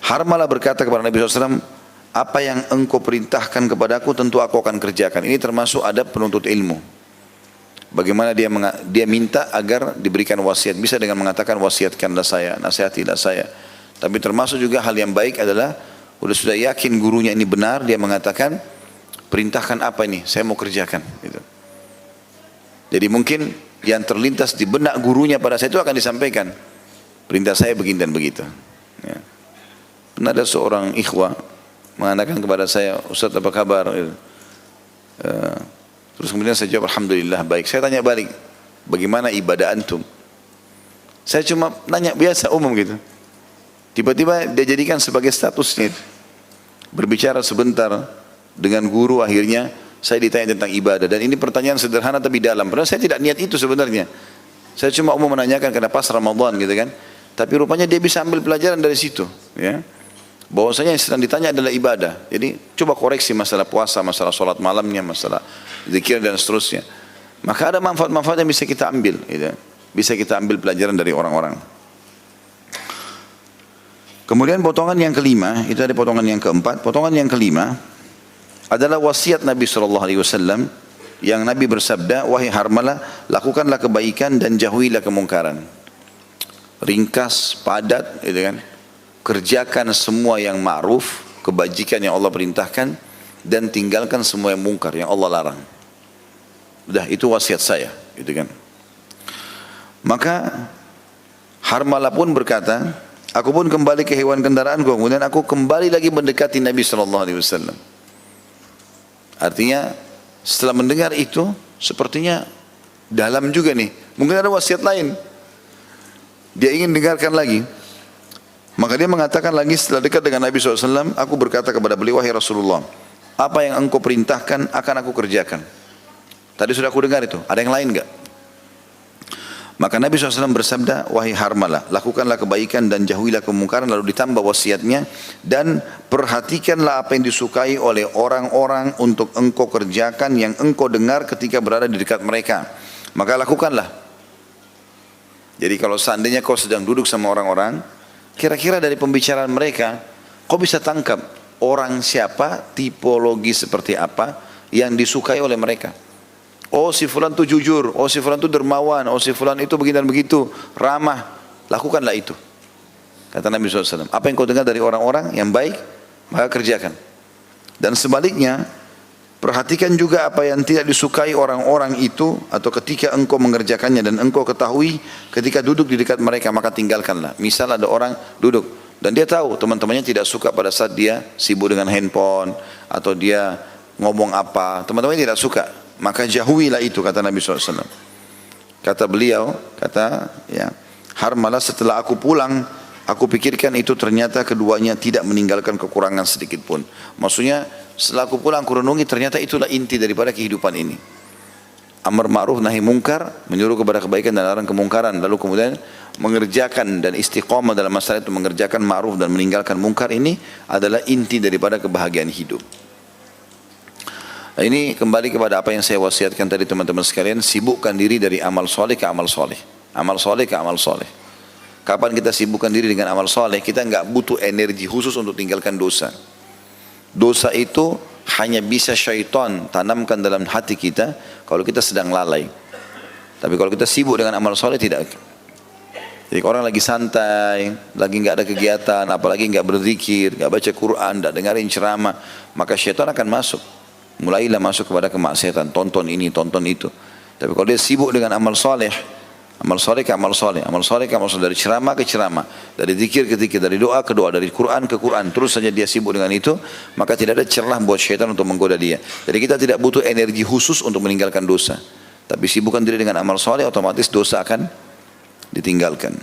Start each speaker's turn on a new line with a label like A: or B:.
A: Harmalah berkata kepada Nabi SAW, apa yang engkau perintahkan kepadaku tentu aku akan kerjakan. Ini termasuk adab penuntut ilmu. Bagaimana dia minta agar diberikan wasiat. Bisa dengan mengatakan wasiatkanlah saya, nasihatilah saya. Tapi termasuk juga hal yang baik adalah sudah yakin gurunya ini benar, dia mengatakan perintahkan apa ini, saya mau kerjakan. Gitu. Jadi mungkin yang terlintas di benak gurunya pada saya itu akan disampaikan. Perintah saya begini dan begitu. Ya. Pernah ada seorang ikhwah mengatakan kepada saya, Ustaz apa kabar? Terus kemudian saya jawab, Alhamdulillah baik. Saya tanya balik, bagaimana ibadah antum? Saya cuma nanya biasa umum gitu. Tiba-tiba dia jadikan sebagai statusnya. Berbicara sebentar dengan guru, akhirnya saya ditanya tentang ibadah. Dan ini pertanyaan sederhana tapi dalam. Padahal saya tidak niat itu sebenarnya. Saya cuma umum menanyakan karena pas Ramadan gitu kan. Tapi rupanya dia bisa ambil pelajaran dari situ. Ya. Bahwasanya yang sedang ditanya adalah ibadah. Jadi coba koreksi masalah puasa, masalah sholat malamnya, masalah zikir dan seterusnya. Maka ada manfaat-manfaat yang bisa kita ambil. Gitu. Bisa kita ambil pelajaran dari orang-orang. Kemudian potongan yang kelima, itu ada potongan yang keempat. Potongan yang kelima adalah wasiat Nabi SAW yang Nabi bersabda, wahai Harmalah, lakukanlah kebaikan dan jauhilah kemungkaran. Ringkas, padat, gitu kan. Kerjakan semua yang ma'ruf, kebajikan yang Allah perintahkan, dan tinggalkan semua yang mungkar yang Allah larang. Udah, itu wasiat saya, gitu kan. Maka Harmalah pun berkata, aku pun kembali ke hewan kendaraanku, kemudian aku kembali lagi mendekati Nabi SAW. Artinya setelah mendengar itu, sepertinya dalam juga nih. Mungkin ada wasiat lain. Dia ingin dengarkan lagi. Maka dia mengatakan lagi setelah dekat dengan Nabi SAW, aku berkata kepada beliau, wahai Rasulullah, apa yang engkau perintahkan akan aku kerjakan. Tadi sudah aku dengar itu, ada yang lain enggak? Maka Nabi SAW bersabda, wahai Harmalah, lakukanlah kebaikan dan jauhilah kemungkaran, lalu ditambah wasiatnya, dan perhatikanlah apa yang disukai oleh orang-orang untuk engkau kerjakan yang engkau dengar ketika berada di dekat mereka. Maka lakukanlah. Jadi kalau seandainya kau sedang duduk sama orang-orang, kira-kira dari pembicaraan mereka, kau bisa tangkap orang siapa, tipologi seperti apa yang disukai oleh mereka. Oh si fulan itu jujur, oh si fulan itu dermawan, oh si fulan itu begini dan begitu, ramah. Lakukanlah itu. Kata Nabi SAW, apa yang kau dengar dari orang-orang yang baik, maka kerjakan. Dan sebaliknya, perhatikan juga apa yang tidak disukai orang-orang itu, atau ketika engkau mengerjakannya dan engkau ketahui ketika duduk di dekat mereka, maka tinggalkanlah. Misal ada orang duduk dan dia tahu teman-temannya tidak suka pada saat dia sibuk dengan handphone atau dia ngomong apa, teman-temannya tidak suka, maka jauhilah itu, kata Nabi SAW. Kata beliau, Harmalah, setelah aku pulang, aku pikirkan itu ternyata keduanya tidak meninggalkan kekurangan sedikit pun. Maksudnya setelah aku pulang, aku renungi, ternyata itulah inti daripada kehidupan ini. Amar ma'ruf nahi mungkar, menyuruh kepada kebaikan dan larang kemungkaran. Lalu kemudian mengerjakan dan istiqamah dalam masalah itu, mengerjakan ma'ruf dan meninggalkan mungkar, ini adalah inti daripada kebahagiaan hidup. Nah, ini kembali kepada apa yang saya wasiatkan tadi teman-teman sekalian, sibukkan diri dari amal soleh ke amal soleh. Amal soleh ke amal soleh. Kapan kita sibukkan diri dengan amal soleh, kita enggak butuh energi khusus untuk tinggalkan dosa. Dosa itu hanya bisa syaitan tanamkan dalam hati kita kalau kita sedang lalai. Tapi kalau kita sibuk dengan amal soleh, tidak. Jadi orang lagi santai, lagi enggak ada kegiatan, apalagi enggak berzikir, enggak baca Quran, enggak dengarin ceramah, maka syaitan akan masuk. Mulailah masuk kepada kemaksiatan, tonton ini, tonton itu. Tapi kalau dia sibuk dengan amal soleh, amal soleh ke amal soleh, amal soleh ke amal soleh, dari ceramah ke ceramah, dari zikir ke zikir, dari doa ke doa, dari Quran ke Quran, terus saja dia sibuk dengan itu, maka tidak ada celah buat syaitan untuk menggoda dia. Jadi kita tidak butuh energi khusus untuk meninggalkan dosa, tapi sibukkan diri dengan amal soleh, otomatis dosa akan ditinggalkan.